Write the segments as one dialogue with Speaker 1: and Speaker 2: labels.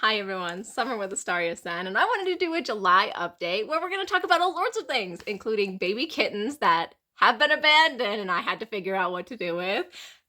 Speaker 1: Hi everyone, Summer with AstariaSen, and I wanted to do a July update where we're going to talk about all sorts of things, including baby kittens that have been abandoned and I had to figure out what to do with,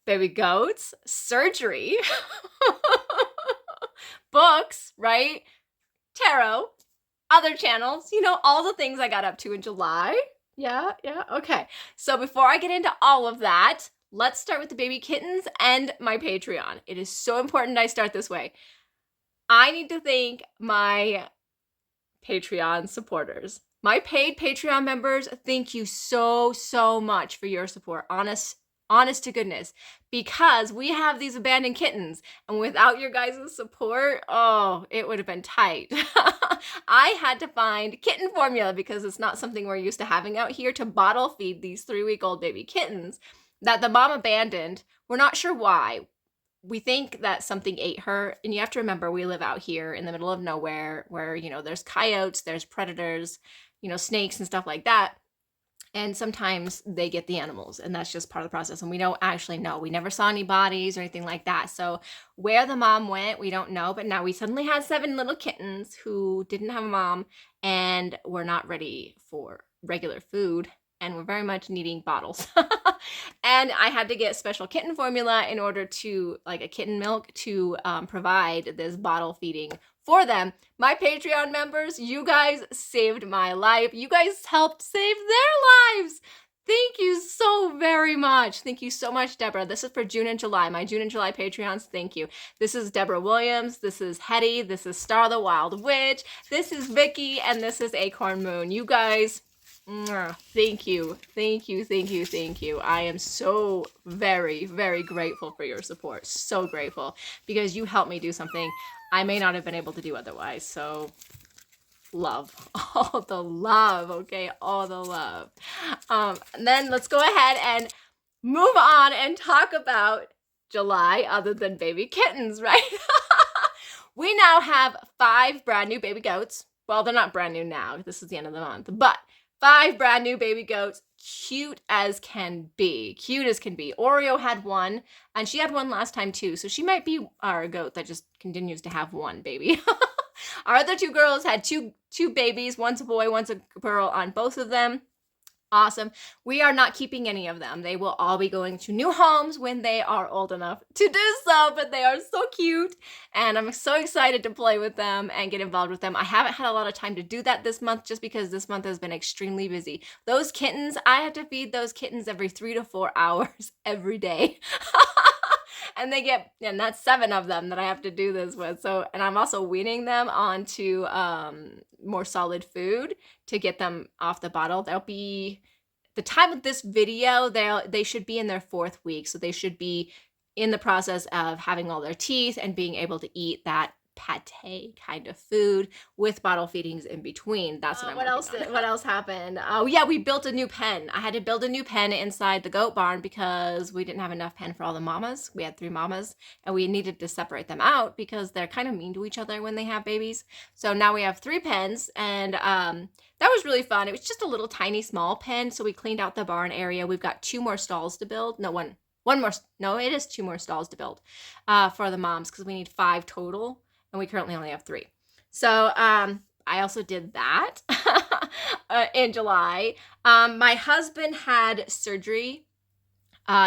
Speaker 1: baby goats, surgery, books, right? Tarot, other channels, all the things I got up to in July. Yeah, okay. So before I get into all of that, let's start with the baby kittens and my Patreon. It is so important I start this way. I need to thank my Patreon supporters. My paid Patreon members, thank you so much for your support. Honest to goodness. Because we have these abandoned kittens, and without your guys' support, oh, it would have been tight. I had to find kitten formula because it's not something we're used to having out here to bottle feed these 3-week-old baby kittens that the mom abandoned. We're not sure why. We think that something ate her, and you have to remember we live out here in the middle of nowhere where, there's coyotes, there's predators, snakes and stuff like that. And sometimes they get the animals, and that's just part of the process. And we don't actually know. We never saw any bodies or anything like that. So where the mom went, we don't know. But now we suddenly had 7 little kittens who didn't have a mom and were not ready for regular food. And we're very much needing bottles. And I had to get special kitten formula in order to, like a kitten milk, to provide this bottle feeding for them. My Patreon members, you guys saved my life. You guys helped save their lives. Thank you so very much. Thank you so much, Deborah. This is for June and July. My June and July Patreons, thank you. This is Deborah Williams. This is Hetty. This is Star the Wild Witch. This is Vicky. And this is Acorn Moon. You guys, thank you. I am so very grateful for your support. So grateful, because you helped me do something I may not have been able to do otherwise. So love, all the love, okay? All the love. And then let's go ahead and move on and talk about July other than baby kittens, right? We now have 5 brand new baby goats. Well, they're not brand new now. This is the end of the month, but 5 brand new baby goats, cute as can be. Cute as can be. Oreo had 1, and she had 1 last time too, so she might be our goat that just continues to have 1 baby. Our other 2 girls had two babies. One's a boy, one's a girl on both of them. Awesome. We are not keeping any of them. They will all be going to new homes when they are old enough to do so, but they are so cute, and I'm so excited to play with them and get involved with them. I haven't had a lot of time to do that this month just because this month has been extremely busy. Those kittens, I have to feed those kittens every 3 to 4 hours every day. And that's 7 of them that I have to do this with. So, and I'm also weaning them onto more solid food to get them off the bottle. They'll be, the time of this video, they should be in their 4th week. So they should be in the process of having all their teeth and being able to eat that pate kind of food with bottle feedings in between. That's what I'm working on. What else happened? Oh yeah, we built a new pen. I had to build a new pen inside the goat barn because we didn't have enough pen for all the mamas. We had 3 mamas, and we needed to separate them out because they're kind of mean to each other when they have babies. So now we have 3 pens, and that was really fun. It was just a little tiny small pen, so we cleaned out the barn area. We've got 2 more stalls to build. No, one more. No, it is 2 more stalls to build for the moms because we need 5 total. And we currently only have 3. So I also did that in July. My husband had surgery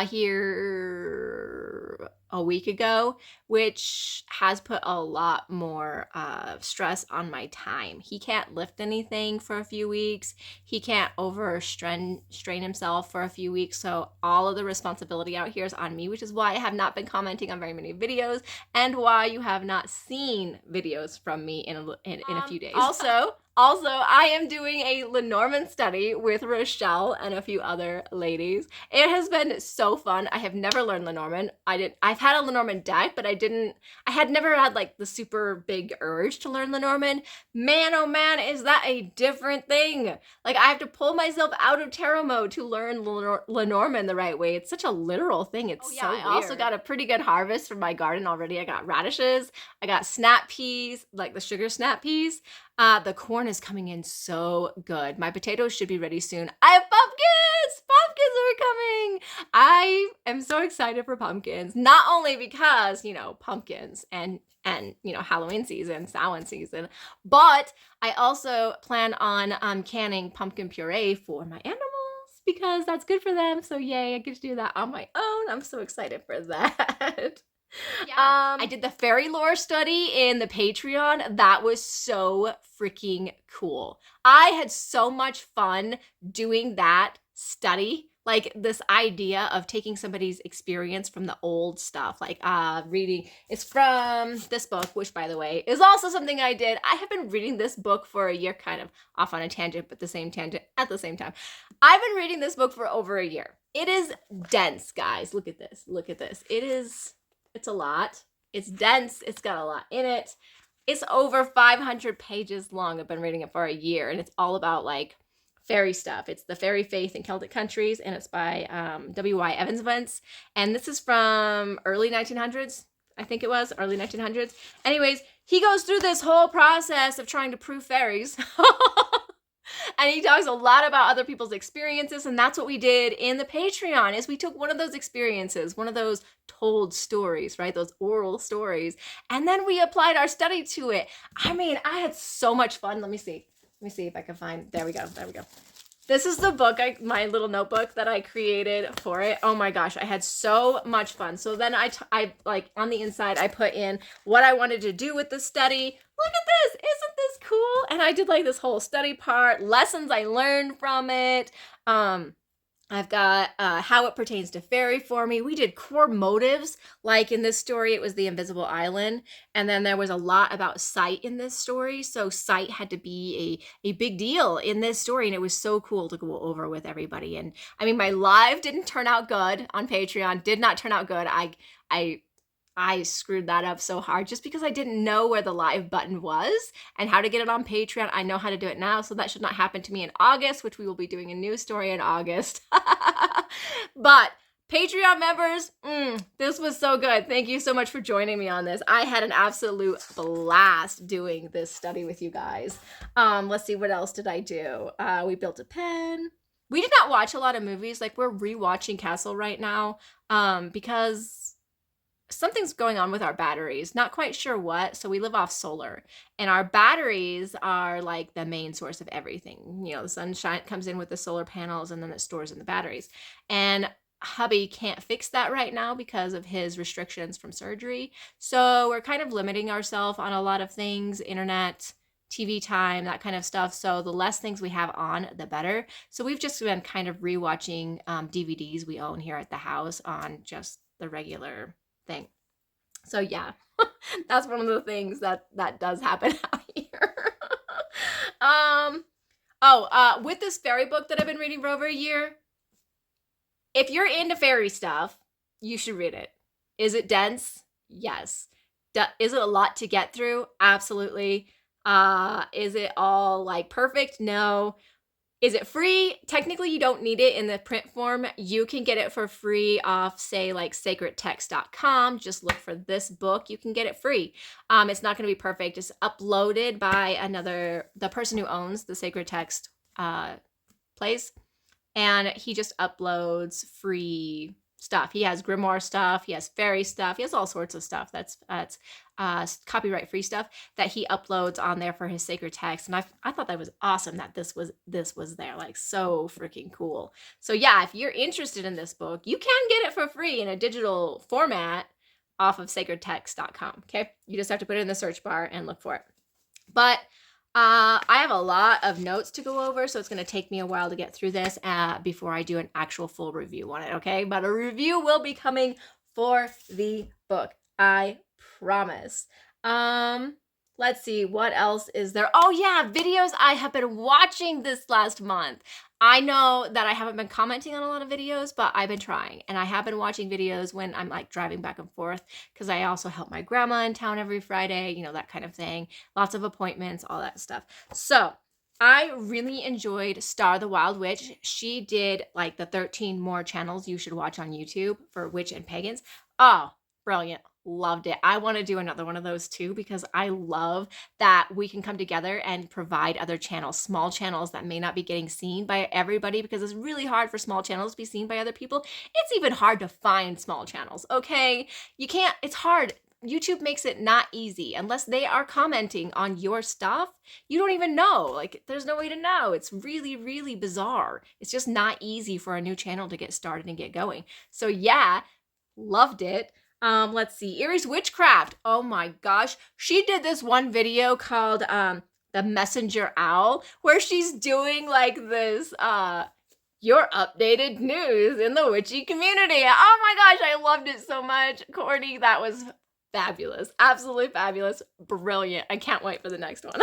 Speaker 1: here a week ago, which has put a lot more stress on my time. He can't lift anything for a few weeks. He can't strain himself for a few weeks. So all of the responsibility out here is on me, which is why I have not been commenting on very many videos and why you have not seen videos from me in a few days. Also, I am doing a Lenormand study with Rochelle and a few other ladies. It has been so fun. I have never learned Lenormand. I've had a Lenormand deck, but I had never had like the super big urge to learn Lenormand. Man, oh man, is that a different thing. Like I have to pull myself out of tarot mode to learn Lenormand the right way. It's such a literal thing. It's so weird. I also got a pretty good harvest from my garden already. I got radishes, I got snap peas, like the sugar snap peas. The corn is coming in so good. My potatoes should be ready soon. I have pumpkins! Pumpkins are coming. I am so excited for pumpkins, not only because, you know, pumpkins and you know, Halloween season, Samhain season, but I also plan on canning pumpkin puree for my animals because that's good for them. So yay, I get to do that on my own. I'm so excited for that. Yeah. I did the fairy lore study in the Patreon. That was so freaking cool. I had so much fun doing that study. Like this idea of taking somebody's experience from the old stuff, like reading. It's from this book, which by the way is also something I did. I have been reading this book for a year, kind of off on a tangent, but the same tangent at the same time. I've been reading this book for over a year. It is dense, guys. Look at this. Look at this. It's a lot. It's dense. It's got a lot in it. It's over 500 pages long. I've been reading it for a year, and it's all about like fairy stuff. It's the fairy faith in Celtic countries, and it's by W.Y. Evans. And this is from early 1900s. I think it was early 1900s. Anyways, he goes through this whole process of trying to prove fairies. And he talks a lot about other people's experiences, and that's what we did in the Patreon, is we took one of those experiences, one of those told stories, right? Those oral stories, and then we applied our study to it. I mean, I had so much fun. Let me see if I can find, there we go. This is the book, my little notebook that I created for it. Oh my gosh, I had so much fun. So then I like on the inside, I put in what I wanted to do with the study. Look at this, isn't this cool? And I did like this whole study part, lessons I learned from it. I've got how it pertains to fairy for me. We did core motives. Like in this story, it was the invisible island. And then there was a lot about sight in this story. So sight had to be a big deal in this story. And it was so cool to go over with everybody. And I mean, my live didn't turn out good on Patreon. Did not turn out good. I screwed that up so hard just because I didn't know where the live button was and how to get it on Patreon. I know how to do it now, so that should not happen to me in August, which we will be doing a new story in August. But Patreon members, this was so good. Thank you so much for joining me on this. I had an absolute blast doing this study with you guys. Let's see, what else did I do? We built a pen. We did not watch a lot of movies. Like, we're rewatching Castle right now because something's going on with our batteries, not quite sure what. So we live off solar, and our batteries are like the main source of everything. You know, the sunshine comes in with the solar panels, and then it stores in the batteries. And hubby can't fix that right now because of his restrictions from surgery. So we're kind of limiting ourselves on a lot of things, internet, TV time, that kind of stuff. So the less things we have on, the better. So we've just been kind of rewatching DVDs we own here at the house on just the regular thing. So yeah, that's one of the things that does happen out here. With this fairy book that I've been reading for over a year, if you're into fairy stuff, you should read it. Is it dense? Yes. Is it a lot to get through? Absolutely. Is it all like perfect? No. Is it free? Technically, you don't need it in the print form. You can get it for free off, say, like sacredtext.com. Just look for this book. You can get it free. It's not going to be perfect. It's uploaded by the person who owns the Sacred Text place. And he just uploads free stuff. He has grimoire stuff. He has fairy stuff. He has all sorts of stuff that's copyright free stuff that he uploads on there for his Sacred Text. And I thought that was awesome that this was there, like so freaking cool. So yeah, if you're interested in this book, you can get it for free in a digital format off of sacredtext.com. Okay, you just have to put it in the search bar and look for it. But I have a lot of notes to go over, so it's going to take me a while to get through this before I do an actual full review on it, okay? But a review will be coming for the book, I promise. Let's see, what else is there? Oh yeah, videos I have been watching this last month. I know that I haven't been commenting on a lot of videos, but I've been trying. And I have been watching videos when I'm like driving back and forth, because I also help my grandma in town every Friday, you know, that kind of thing. Lots of appointments, all that stuff. So I really enjoyed Star the Wild Witch. She did like the 13 more channels you should watch on YouTube for witch and pagans. Oh, brilliant. loved it. I want to do another one of those too, because I love that we can come together and provide other channels, small channels that may not be getting seen by everybody, because it's really hard for small channels to be seen by other people. It's even hard to find small channels, okay? You can't, it's hard. YouTube makes it not easy unless they are commenting on your stuff. You don't even know. Like, there's no way to know. It's really, really bizarre. It's just not easy for a new channel to get started and get going. So yeah, loved it. Let's see, Erie's Witchcraft. Oh my gosh. She did this one video called The Messenger Owl, where she's doing like this your updated news in the witchy community. Oh my gosh, I loved it so much. Courtney, that was fabulous. Absolutely fabulous. Brilliant. I can't wait for the next one.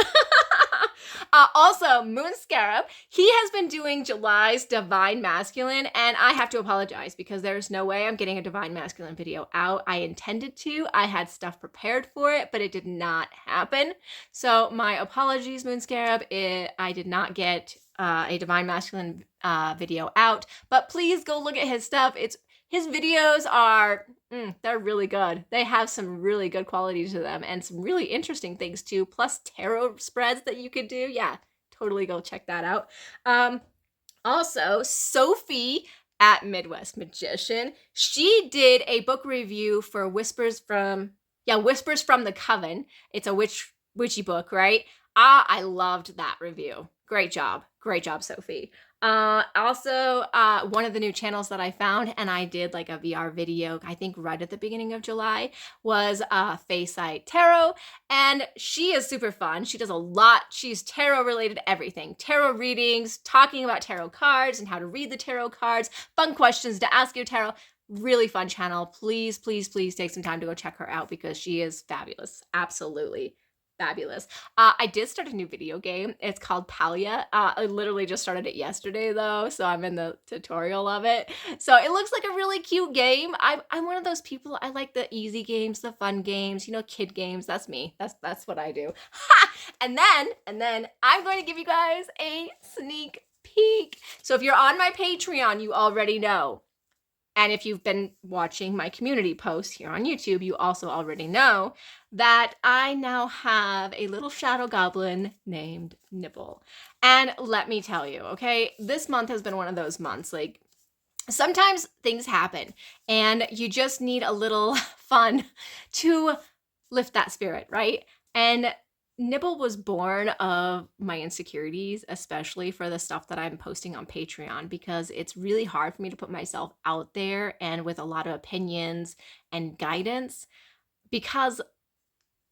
Speaker 1: Also, Moon Scarab, he has been doing July's Divine Masculine, and I have to apologize because there's no way I'm getting a Divine Masculine video out. I intended to. I had stuff prepared for it, but it did not happen. So my apologies, Moon Scarab. I did not get a Divine Masculine video out, but please go look at his stuff. His videos are, they're really good. They have some really good quality to them and some really interesting things too, plus tarot spreads that you could do. Yeah, totally go check that out. Also, Sophie at Midwest Magician, she did a book review for Whispers from the Coven. It's a witchy book, right? I loved that review. Great job, Sophie. Also, one of the new channels that I found, and I did like a VR video, I think right at the beginning of July, was Faysite Tarot, and she is super fun. She does a lot. She's tarot related everything. Tarot readings, talking about tarot cards and how to read the tarot cards, fun questions to ask your tarot. Really fun channel. Please, please, please take some time to go check her out because she is fabulous. Absolutely fabulous. I did start a new video game. It's called Palia. I literally just started it yesterday though, so I'm in the tutorial of it. So it looks like a really cute game. I'm one of those people, I like the easy games, the fun games, you know, kid games. That's me. That's what I do. Ha! And then I'm going to give you guys a sneak peek. So if you're on my Patreon, you already know. And if you've been watching my community posts here on YouTube, you also already know that I now have a little shadow goblin named Nibble. And let me tell you, okay, this month has been one of those months. Like, sometimes things happen and you just need a little fun to lift that spirit, right? And Nibble was born of my insecurities, especially for the stuff that I'm posting on Patreon, because it's really hard for me to put myself out there and with a lot of opinions and guidance because,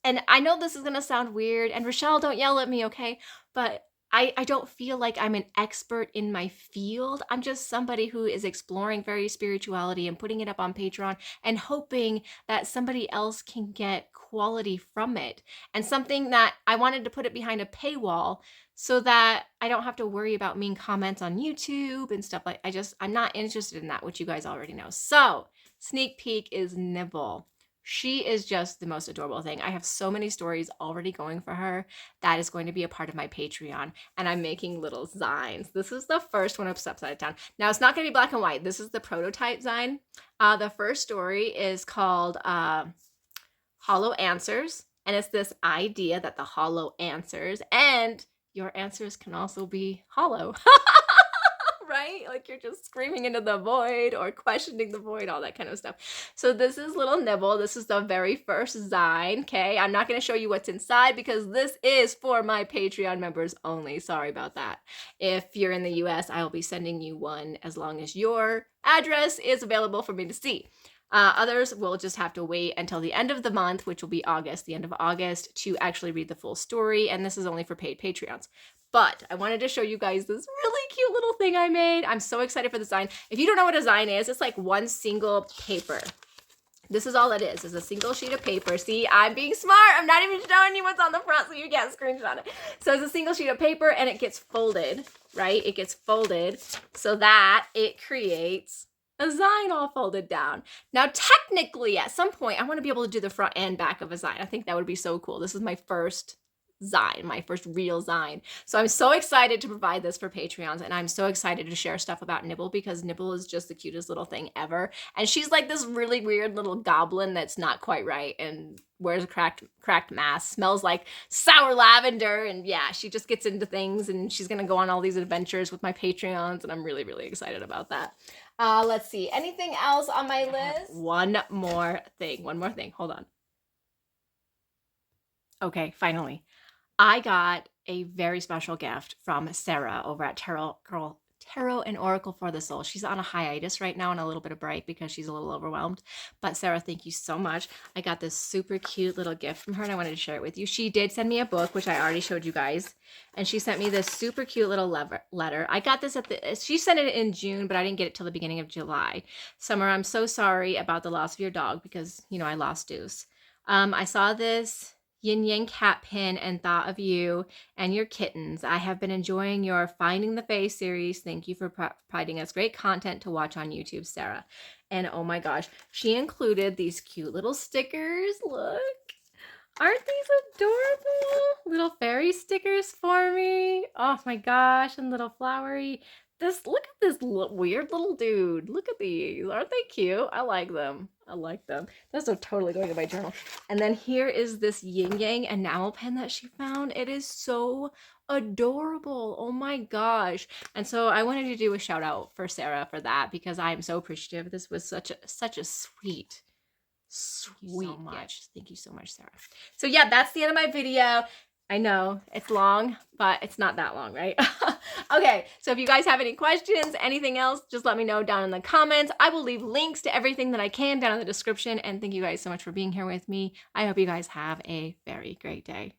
Speaker 1: and I know this is going to sound weird, and Rochelle, don't yell at me, okay? But I don't feel like I'm an expert in my field. I'm just somebody who is exploring fairy spirituality and putting it up on Patreon and hoping that somebody else can get quality from it. And something that I wanted to put it behind a paywall so that I don't have to worry about mean comments on YouTube and stuff like I'm not interested in that, which you guys already know. So, sneak peek is Nibble. She is just the most adorable thing. I have so many stories already going for her. That is going to be a part of my Patreon. And I'm making little zines. This is the first one upside down. Now, it's not going to be black and white. This is the prototype zine. The first story is called Hollow Answers. And it's this idea that the hollow answers and your answers can also be hollow. Right? Like you're just screaming into the void or questioning the void, all that kind of stuff. So this is little Nibble. This is the very first zine, okay? I'm not going to show you what's inside because this is for my Patreon members only. Sorry about that. If you're in the US, I will be sending you one as long as your address is available for me to see. Others will just have to wait until the end of the month, which will be August, the end of August, to actually read the full story. And this is only for paid Patreons. But I wanted to show you guys this really cute little thing I made. I'm so excited for the zine. If you don't know what a zine is, it's like one single paper. This is all it is a single sheet of paper. See, I'm being smart. I'm not even showing you what's on the front so you can't screenshot it. So it's a single sheet of paper and it gets folded, right? It gets folded so that it creates a zine all folded down. Now, technically, at some point, I want to be able to do the front and back of a zine. I think that would be so cool. This is my first Zine, my first real Zine. So I'm so excited to provide this for Patreons, and I'm so excited to share stuff about Nibble because Nibble is just the cutest little thing ever. And she's like this really weird little goblin that's not quite right and wears a cracked mask, smells like sour lavender, and yeah, she just gets into things, and she's gonna go on all these adventures with my Patreons, and I'm really, really excited about that. Let's see, anything else on my list? One more thing, hold on. Okay, finally. I got a very special gift from Sarah over at Tarot and Oracle for the Soul. She's on a hiatus right now and a little bit of break because she's a little overwhelmed. But Sarah, thank you so much. I got this super cute little gift from her and I wanted to share it with you. She did send me a book, which I already showed you guys. And she sent me this super cute little letter. I got this she sent it in June, but I didn't get it till the beginning of July. Summer, I'm so sorry about the loss of your dog because, you know, I lost Deuce. I saw this yin yang cat pin and thought of you and your kittens. I have been enjoying your Finding the Fae series. Thank you for providing us great content to watch on YouTube, Sarah. And oh my gosh, she included these cute little stickers. Look, aren't these adorable? Little fairy stickers for me. Oh my gosh, and little flowery. Look at this weird little dude. Look at these. Aren't they cute? I like them. I like them. Those are totally going in my journal. And then here is this yin yang enamel pen that she found. It is so adorable. Oh my gosh. And so I wanted to do a shout out for Sarah for that because I am so appreciative. This was such a sweet gift. Thank you so much, Sarah. So yeah, that's the end of my video. I know it's long, but it's not that long, right? Okay, so if you guys have any questions, anything else, just let me know down in the comments. I will leave links to everything that I can down in the description. And thank you guys so much for being here with me. I hope you guys have a very great day.